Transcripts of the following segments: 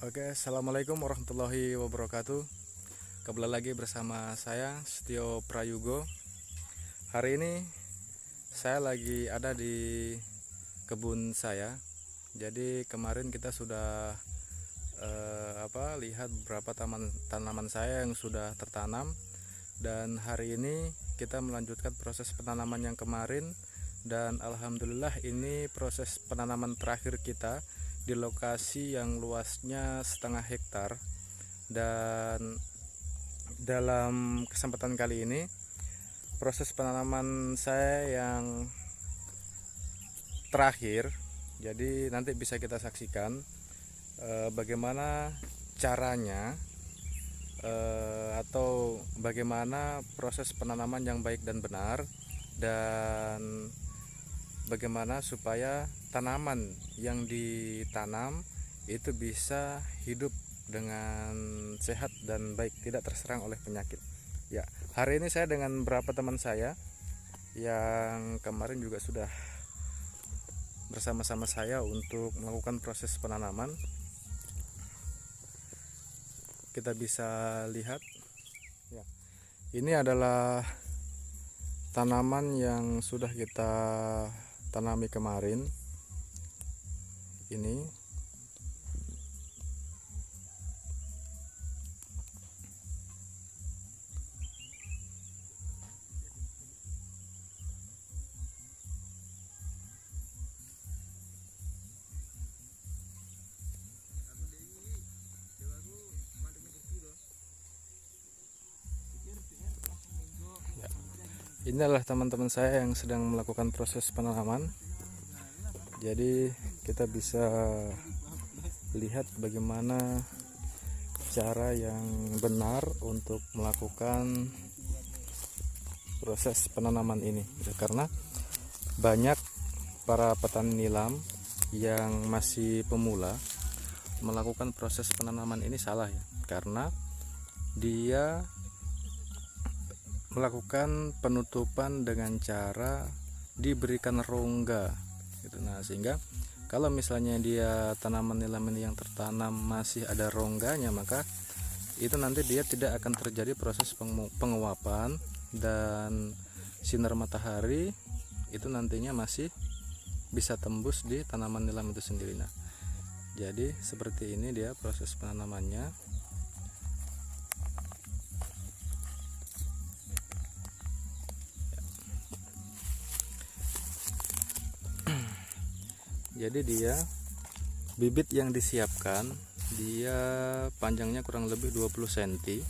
Oke, assalamualaikum warahmatullahi wabarakatuh. Kembali lagi bersama saya Setio Prayugo. Hari ini saya lagi ada di kebun saya. Jadi kemarin kita sudah lihat beberapa tanaman saya yang sudah tertanam, dan hari ini kita melanjutkan proses penanaman yang kemarin, dan alhamdulillah ini proses penanaman terakhir kita di lokasi yang luasnya 1/2 hektar. Dan dalam kesempatan kali ini proses penanaman saya yang terakhir, jadi nanti bisa kita saksikan bagaimana caranya atau bagaimana proses penanaman yang baik dan benar, dan bagaimana supaya tanaman yang ditanam itu bisa hidup dengan sehat dan baik, tidak terserang oleh penyakit. Ya, hari ini saya dengan beberapa teman saya yang kemarin juga sudah bersama-sama saya untuk melakukan proses penanaman. Kita bisa lihat ya, ini adalah tanaman yang sudah kita tanami kemarin. Ini ya, ini adalah teman-teman saya yang sedang melakukan proses penanaman. Jadi kita bisa lihat bagaimana cara yang benar untuk melakukan proses penanaman ini, karena banyak para petani nilam yang masih pemula melakukan proses penanaman ini salah ya, karena dia melakukan penutupan dengan cara diberikan rongga gitu. Nah, sehingga kalau misalnya dia tanaman nilam ini yang tertanam masih ada rongganya, maka itu nanti dia tidak akan terjadi proses penguapan, dan sinar matahari itu nantinya masih bisa tembus di tanaman nilam itu sendiri. Nah, jadi seperti ini dia proses penanamannya. Jadi dia bibit yang disiapkan, dia panjangnya kurang lebih 20 cm.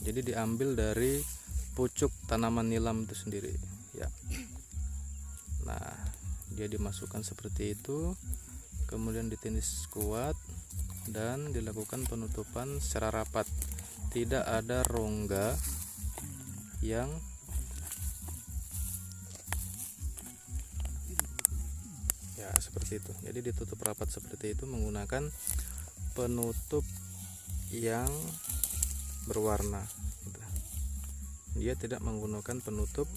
Jadi diambil dari pucuk tanaman nilam itu sendiri ya. Nah, dia dimasukkan seperti itu, kemudian ditindis kuat dan dilakukan penutupan secara rapat. Tidak ada rongga yang ya seperti itu. Jadi ditutup rapat seperti itu menggunakan penutup yang berwarna gitu. Dia tidak menggunakan penutup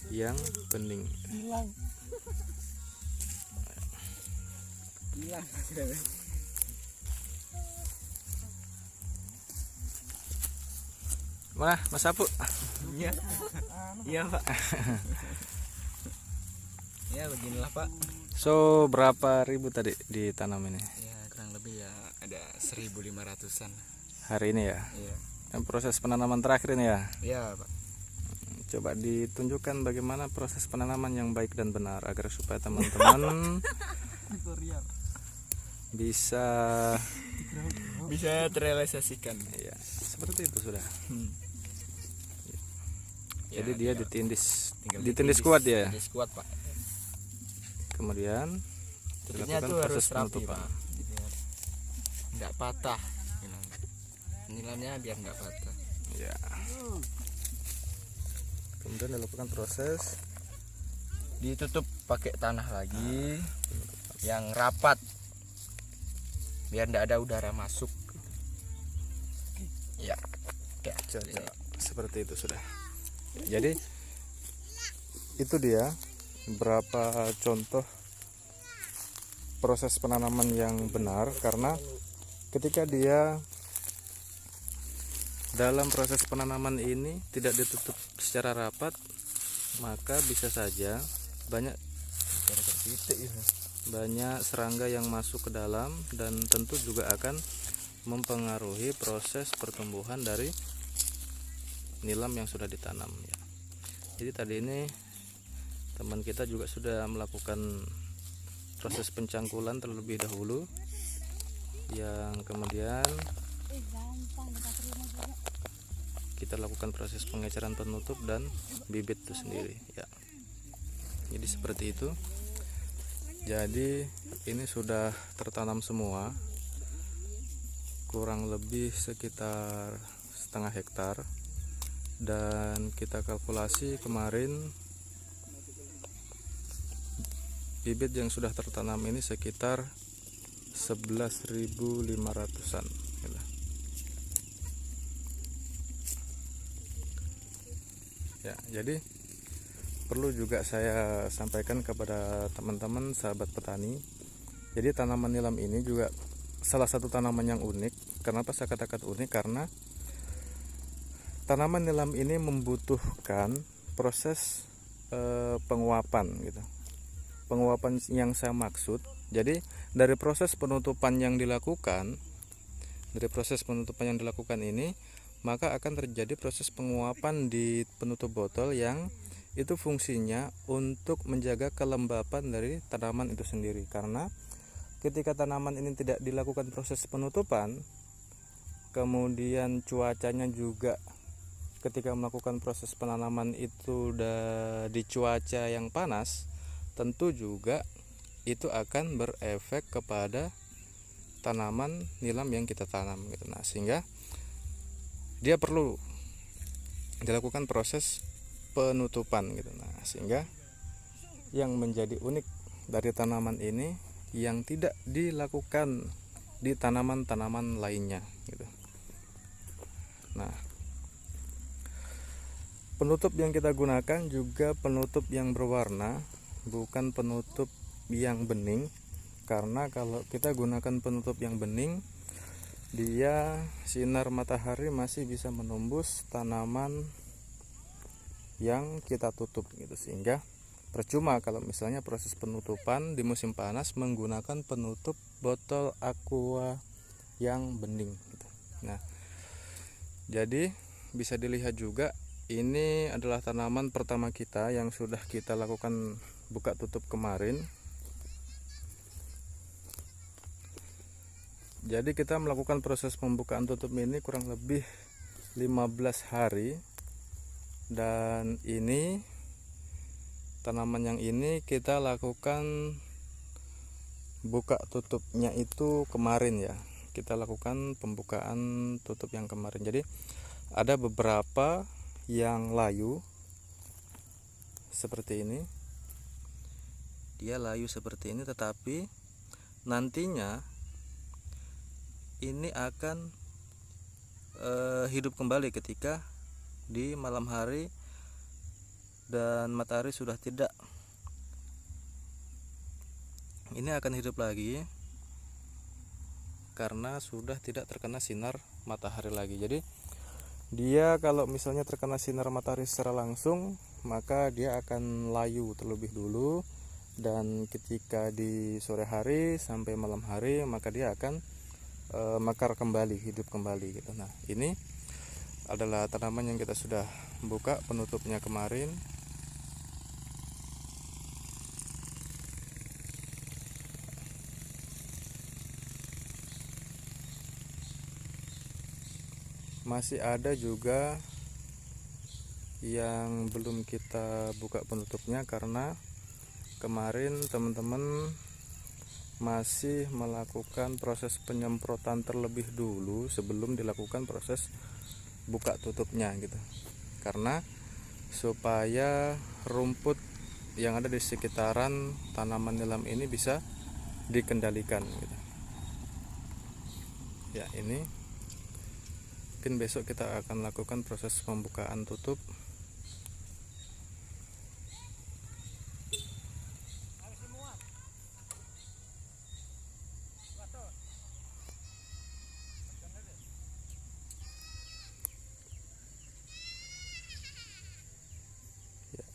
yang bening. Hilang. Mana Mas Sapu? Iya. Iya, Pak. Ya, beginilah, Pak. So, berapa ribu tadi ditanam ini? Ya, kurang lebih ya ada 1.500-an. Hari ini ya? Iya. Yang proses penanaman terakhir ini ya? Iya, Pak. Coba ditunjukkan bagaimana proses penanaman yang baik dan benar, agar supaya teman-teman bisa terrealisasikan. ya, seperti itu sudah. Ya, Jadi dia tinggal ditindis kuat ya. Ditindis kuat, Pak. Kemudian Tutupnya dilakukan tuh proses harus rapi, penutupan. Pak. Enggak patah. Nilamnya biar enggak patah. Ya. Kemudian dilakukan proses Ditutup pakai tanah lagi yang rapat biar enggak ada udara masuk. Ya. Ya, seperti itu sudah. Jadi itu dia beberapa contoh proses penanaman yang benar, karena ketika dia dalam proses penanaman ini tidak ditutup secara rapat, maka bisa saja banyak serangga yang masuk ke dalam, dan tentu juga akan mempengaruhi proses pertumbuhan dari nilam yang sudah ditanam ya. Jadi tadi ini teman kita juga sudah melakukan proses pencangkulan terlebih dahulu, yang kemudian kita lakukan proses pengecaran penutup dan bibit itu sendiri ya. Jadi seperti itu. Jadi ini sudah tertanam semua, kurang lebih sekitar setengah hektar, dan kita kalkulasi kemarin bibit yang sudah tertanam ini sekitar 11.500-an ya. Jadi perlu juga saya sampaikan kepada teman-teman sahabat petani, jadi tanaman nilam ini juga salah satu tanaman yang unik. Kenapa saya katakan unik? Karena tanaman nilam ini membutuhkan proses penguapan gitu. Penguapan yang saya maksud, jadi dari proses penutupan yang dilakukan, ini, maka akan terjadi proses penguapan di penutup botol yang itu fungsinya untuk menjaga kelembapan dari tanaman itu sendiri. Karena ketika tanaman ini tidak dilakukan proses penutupan, kemudian cuacanya juga ketika melakukan proses penanaman itu di cuaca yang panas, tentu juga itu akan berefek kepada tanaman nilam yang kita tanam gitu. Nah, sehingga dia perlu dilakukan proses penutupan gitu. Nah, sehingga yang menjadi unik dari tanaman ini yang tidak dilakukan di tanaman-tanaman lainnya gitu. Nah, penutup yang kita gunakan juga penutup yang berwarna, bukan penutup yang bening. Karena kalau kita gunakan penutup yang bening, dia sinar matahari masih bisa menembus tanaman yang kita tutup gitu, sehingga percuma kalau misalnya proses penutupan di musim panas menggunakan penutup botol aqua yang bening gitu. Nah, jadi bisa dilihat juga ini adalah tanaman pertama kita yang sudah kita lakukan buka tutup kemarin. Jadi kita melakukan proses pembukaan tutup ini kurang lebih 15 hari, dan ini tanaman yang ini kita lakukan buka tutupnya itu kemarin ya. Kita lakukan pembukaan tutup yang kemarin. Jadi ada beberapa yang layu seperti ini. Dia layu seperti ini, tetapi nantinya ini akan hidup kembali ketika di malam hari dan matahari sudah tidak. Ini akan hidup lagi karena sudah tidak terkena sinar matahari lagi. Jadi dia kalau misalnya terkena sinar matahari secara langsung, maka dia akan layu terlebih dulu, dan ketika di sore hari sampai malam hari maka dia akan mekar kembali, hidup kembali gitu. Nah, ini adalah tanaman yang kita sudah buka penutupnya kemarin. Masih ada juga yang belum kita buka penutupnya karena kemarin teman-teman masih melakukan proses penyemprotan terlebih dulu sebelum dilakukan proses buka tutupnya gitu. Karena supaya rumput yang ada di sekitaran tanaman nilam ini bisa dikendalikan gitu. Ya, ini mungkin besok kita akan lakukan proses pembukaan tutup.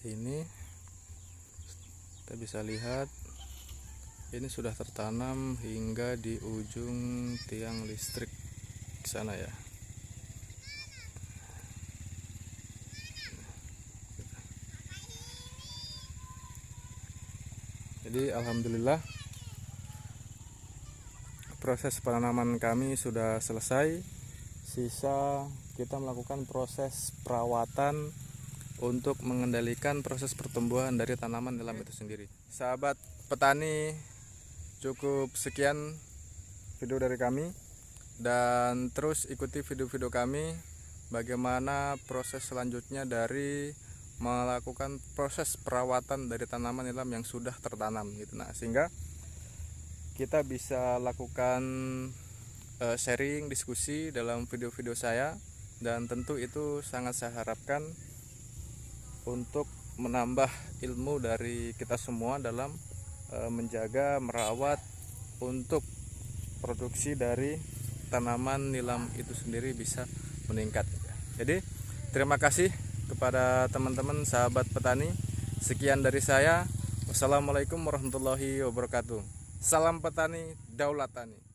ini kita bisa lihat ini sudah tertanam hingga di ujung tiang listrik sana ya. Jadi alhamdulillah proses penanaman kami sudah selesai. Sisa kita melakukan proses perawatan untuk mengendalikan proses pertumbuhan dari tanaman nilam itu sendiri. Sahabat petani, cukup sekian video dari kami, dan terus ikuti video-video kami bagaimana proses selanjutnya dari melakukan proses perawatan dari tanaman nilam yang sudah tertanam gitu. Nah, sehingga kita bisa lakukan sharing, diskusi dalam video-video saya, dan tentu itu sangat saya harapkan untuk menambah ilmu dari kita semua dalam menjaga, merawat untuk produksi dari tanaman nilam itu sendiri bisa meningkat. Jadi terima kasih kepada teman-teman sahabat petani. Sekian dari saya. Wassalamualaikum warahmatullahi wabarakatuh. Salam petani, daulat tani.